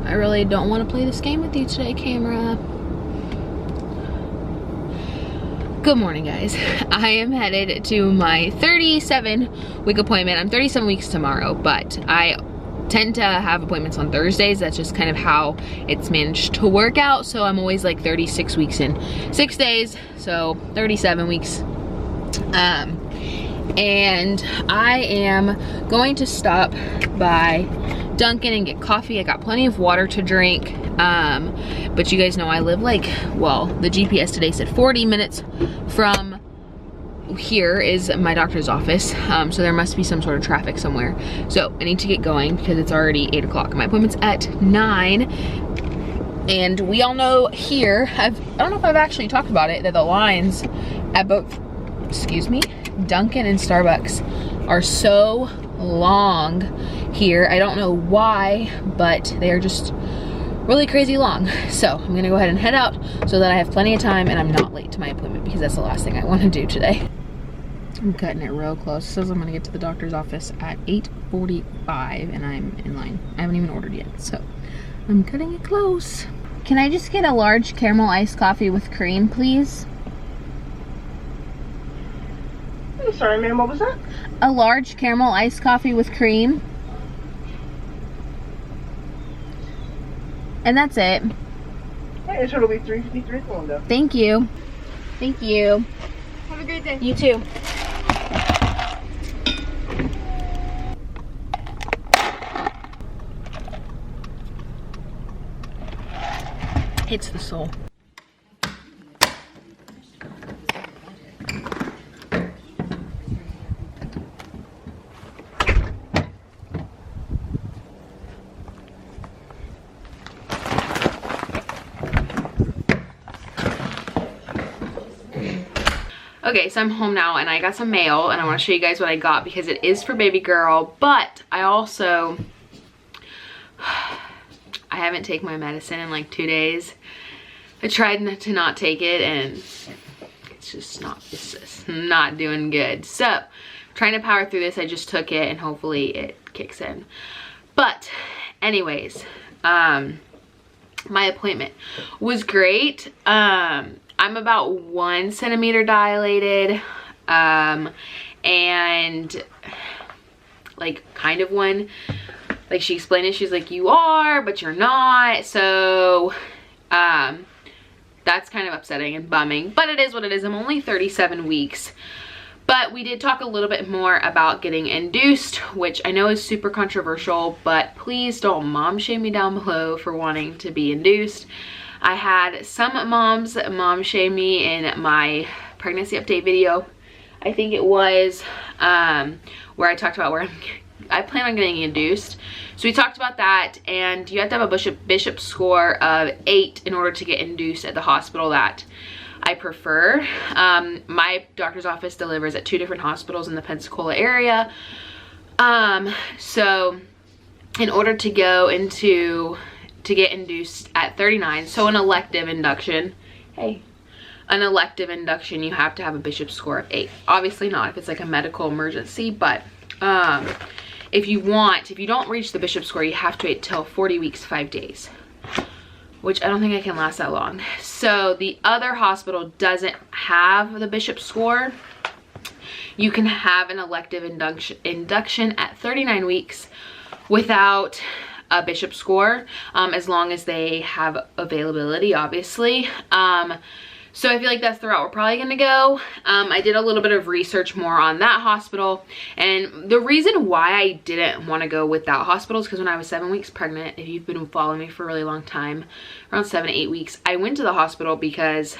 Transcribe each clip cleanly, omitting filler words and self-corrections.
I really don't want to play this game with you today, camera. Good morning, guys. I am headed to my 37-week appointment. I'm 37 weeks tomorrow, but I tend to have appointments on Thursdays. That's just kind of how it's managed to work out. So I'm always like 36 weeks in 6 days, so 37 weeks. And I am going to stop by Dunkin' and get coffee. I got plenty of water to drink. But you guys know I live like, well, the GPS today said 40 minutes from here is my doctor's office. So there must be some sort of traffic somewhere. So I need to get going because it's already 8 o'clock. My appointment's at 9. And we all know here, I don't know if I've actually talked about it, that the lines at both, excuse me, Dunkin' and Starbucks are so long here. I don't know why, but they are just really crazy long. So I'm gonna go ahead and head out so that I have plenty of time and I'm not late to my appointment, because that's the last thing I want to do today. I'm cutting it real close. It says I'm gonna get to the doctor's office at 8:45 and I'm in line. I haven't even ordered yet, so I'm cutting it close. Can I just get a large caramel iced coffee with cream, please? I'm sorry, ma'am, what was that? A large caramel iced coffee with cream. And that's it. Hey, so it'll be $3.53 for one. Thank you. Thank you. Have a great day. You too. Hits the soul. Okay, so I'm home now and I got some mail and I want to show you guys what I got because it is for baby girl, but I also, I haven't taken my medicine in like 2 days. I tried to not take it and it's just not doing good. So, trying to power through this. I just took it and hopefully it kicks in. But anyways, my appointment was great. I'm about 1 centimeter dilated, and like kind of one, like she explained it, she's like, you are, but you're not. So, that's kind of upsetting and bumming, but it is what it is. I'm only 37 weeks, but we did talk a little bit more about getting induced, which I know is super controversial, but please don't mom shame me down below for wanting to be induced. I had some moms mom shame me in my pregnancy update video. I think it was where I talked about where I plan on getting induced. So we talked about that, and you have to have a bishop score of 8 in order to get induced at the hospital that I prefer. My doctor's office delivers at 2 different hospitals in the Pensacola area. So in order to go to get induced at 39, so an elective induction, an elective induction, you have to have a bishop score of 8. Obviously not if it's like a medical emergency, but if you don't reach the bishop score, you have to wait till 40 weeks 5 days, which I don't think I can last that long. So the other hospital doesn't have the bishop score. You can have an elective induction at 39 weeks without a bishop score, as long as they have availability, obviously. So I feel like that's the route we're probably gonna go. I did a little bit of research more on that hospital, and the reason why I didn't want to go with that hospital is because when I was 7 weeks pregnant, if you've been following me for a really long time, around 7 to 8 weeks, I went to the hospital because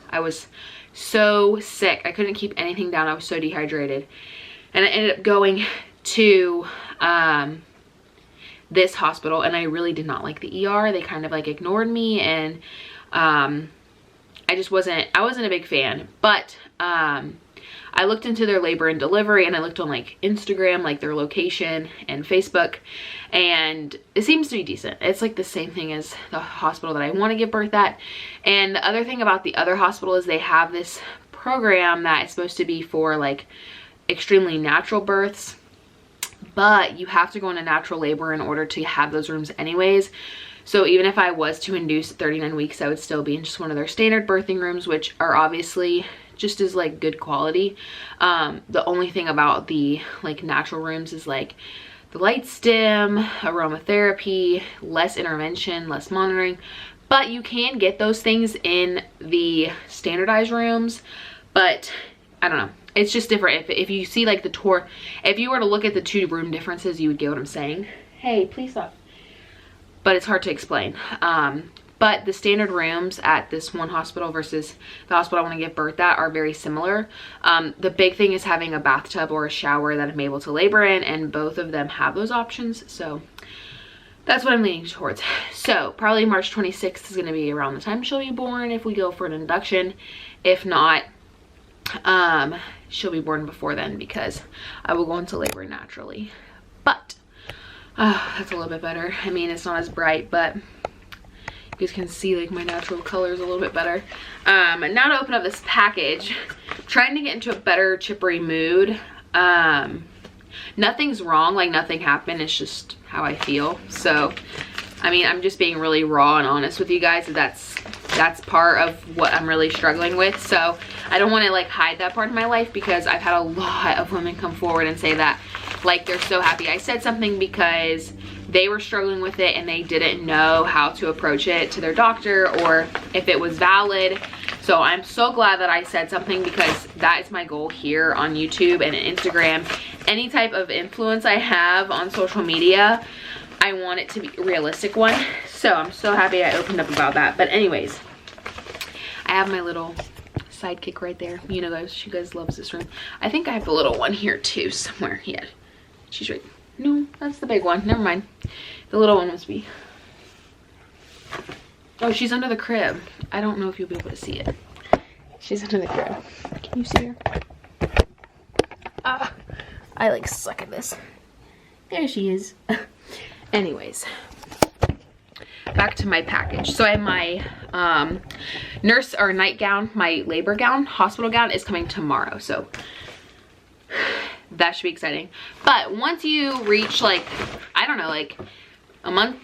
I was so sick. I couldn't keep anything down. I was so dehydrated, and I ended up going to this hospital, and I really did not like the ER. They kind of like ignored me, and I wasn't a big fan. But I looked into their labor and delivery, and I looked on like Instagram, like their location, and Facebook, and it seems to be decent. It's like the same thing as the hospital that I want to give birth at. And the other thing about the other hospital is they have this program that is supposed to be for like extremely natural births, but you have to go into natural labor in order to have those rooms anyways. So even if I was to induce at 39 weeks, I would still be in just one of their standard birthing rooms, which are obviously just as like good quality. The only thing about the like natural rooms is like the lights dim, aromatherapy, less intervention, less monitoring. But you can get those things in the standardized rooms, but I don't know. It's just different. If you see like the tour, if you were to look at the 2 room differences, you would get what I'm saying. Hey, please stop. But it's hard to explain. But the standard rooms at this one hospital versus the hospital I want to give birth at are very similar. The big thing is having a bathtub or a shower that I'm able to labor in, and both of them have those options. So that's what I'm leaning towards. So probably March 26th is going to be around the time she'll be born if we go for an induction. If not, she'll be born before then because I will go into labor naturally. But that's a little bit better. I mean, it's not as bright, but you guys can see like my natural colors a little bit better. Now to open up this package, I'm trying to get into a better chippery mood. Nothing's wrong, like nothing happened, it's just how I feel. So I mean, I'm just being really raw and honest with you guys. That's part of what I'm really struggling with. So I don't want to like hide that part of my life, because I've had a lot of women come forward and say that like they're so happy I said something because they were struggling with it and they didn't know how to approach it to their doctor or if it was valid. So I'm so glad that I said something, because that is my goal here on YouTube and Instagram. Any type of influence I have on social media, I want it to be a realistic one. So I'm so happy I opened up about that. But anyways, I have my little sidekick right there. You know, guys, she guys loves this room. I think I have the little one here too somewhere. Yeah, she's right. No, that's the big one. Never mind. The little one must be. Oh, she's under the crib. I don't know if you'll be able to see it. She's under the crib. Can you see her? I like suck at this. There she is. Anyways, back to my package. So I have my nurse or nightgown, my labor gown, hospital gown is coming tomorrow. So that should be exciting. But once you reach like, I don't know, like a month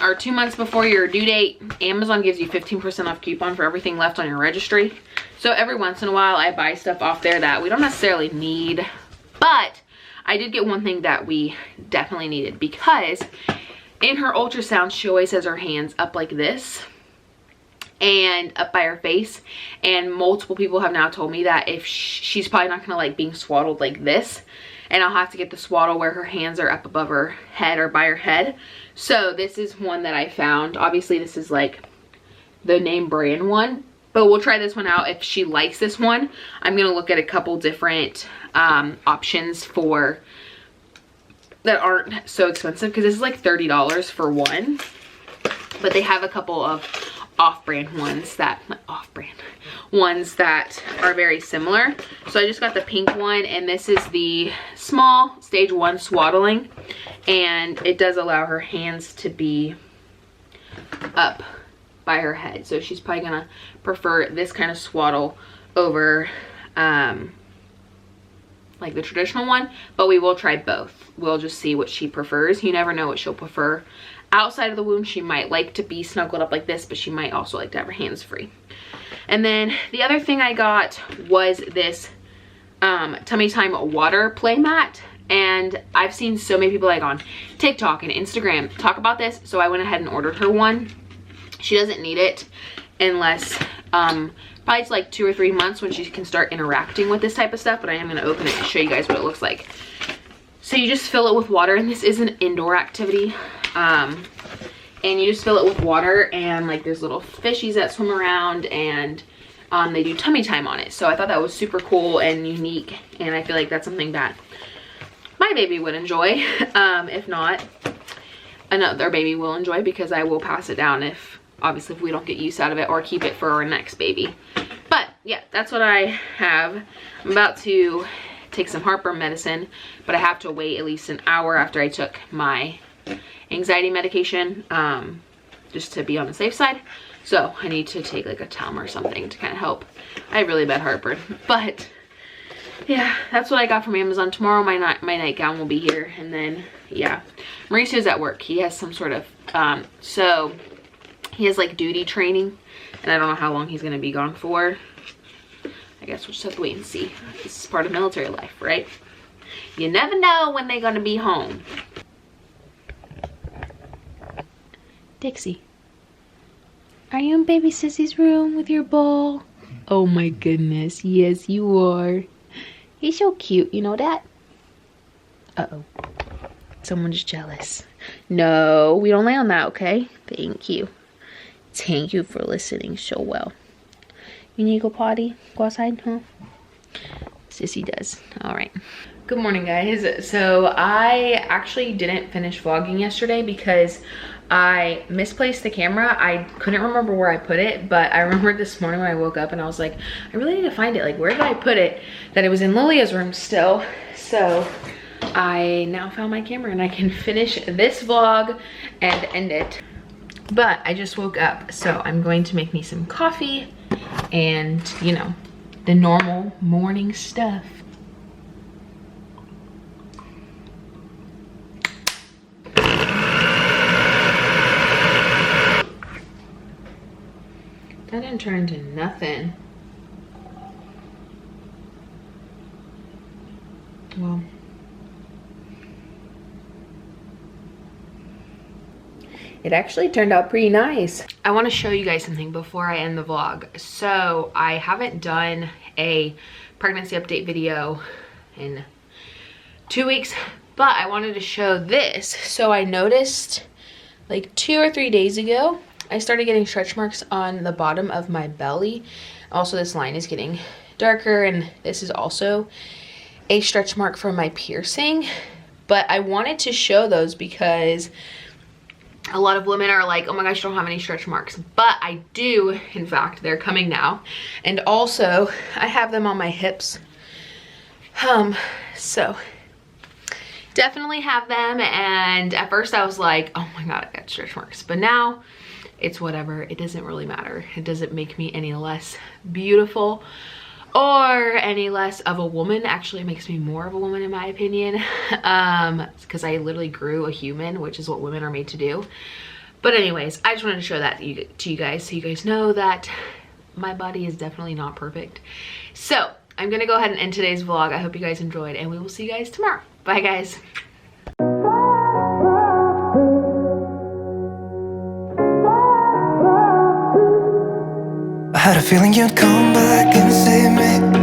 or 2 months before your due date, Amazon gives you 15% off coupon for everything left on your registry. So every once in a while I buy stuff off there that we don't necessarily need, but I did get one thing that we definitely needed, because in her ultrasound she always has her hands up like this and up by her face, and multiple people have now told me that if she's probably not gonna like being swaddled like this, and I'll have to get the swaddle where her hands are up above her head or by her head. So this is one that I found. Obviously this is like the name brand one, but we'll try this one out. If she likes this one, I'm gonna look at a couple different options for that aren't so expensive, because this is like $30 for one, but they have a couple of off-brand ones that are very similar. So I just got the pink one, and this is the small stage 1 swaddling, and it does allow her hands to be up by her head. So she's probably gonna prefer this kind of swaddle over like the traditional one, but we will try both. We'll just see what she prefers. You never know what she'll prefer. Outside of the womb, she might like to be snuggled up like this, but she might also like to have her hands free. And then the other thing I got was this Tummy Time water play mat. And I've seen so many people like on TikTok and Instagram talk about this, so I went ahead and ordered her one. She doesn't need it unless probably it's like 2 or 3 months when she can start interacting with this type of stuff, but I am going to open it to show you guys what it looks like. So you just fill it with water, and this is an indoor activity. And you just fill it with water, and like there's little fishies that swim around, and they do tummy time on it. So I thought that was super cool and unique, and I feel like that's something that my baby would enjoy. If not, another baby will enjoy, because I will pass it down if obviously if we don't get use out of it, or keep it for our next baby. But yeah, that's what I have. I'm about to take some heartburn medicine, but I have to wait at least an hour after I took my anxiety medication, just to be on the safe side. So I need to take like a Talm or something to kind of help. I have really bad heartburn, but yeah, that's what I got from Amazon. Tomorrow my nightgown will be here, and then yeah, Mauricio's at work. He has some sort of so he has like duty training, and I don't know how long he's gonna be gone for. I guess we'll just have to wait and see. This is part of military life, right? You never know when they're gonna be home. Dixie, are you in baby Sissy's room with your ball? Oh my goodness, yes you are. He's so cute, you know that? Uh-oh, someone's jealous. No, we don't lay on that, okay? Thank you. Thank you for listening so well. You need to go potty? Go outside, huh? Sissy does. All right. Good morning, guys. So I actually didn't finish vlogging yesterday because I misplaced the camera. I couldn't remember where I put it, but I remembered this morning when I woke up and I was like, I really need to find it. Like, where did I put it? That it was in Lilia's room still. So I now found my camera and I can finish this vlog and end it. But I just woke up, so I'm going to make me some coffee and, you know, the normal morning stuff. That didn't turn into nothing. Well, it actually turned out pretty nice. I want to show you guys something before I end the vlog. So I haven't done a pregnancy update video in 2 weeks, but I wanted to show this. So I noticed like 2 or 3 days ago, I started getting stretch marks on the bottom of my belly. Also, this line is getting darker, and this is also a stretch mark from my piercing. But I wanted to show those because a lot of women are like, oh my gosh, I don't have any stretch marks. But I do, in fact, they're coming now. And also, I have them on my hips. So definitely have them. And at first I was like, oh my God, I got stretch marks. But now it's whatever. It doesn't really matter. It doesn't make me any less beautiful or any less of a woman. Actually, it makes me more of a woman in my opinion, because I literally grew a human, which is what women are made to do. But anyways, I just wanted to show that to you guys, so you guys know that my body is definitely not perfect. So I'm gonna go ahead and end today's vlog. I hope you guys enjoyed, and we will see you guys tomorrow. Bye, guys. I had a feeling you'd come back and save me.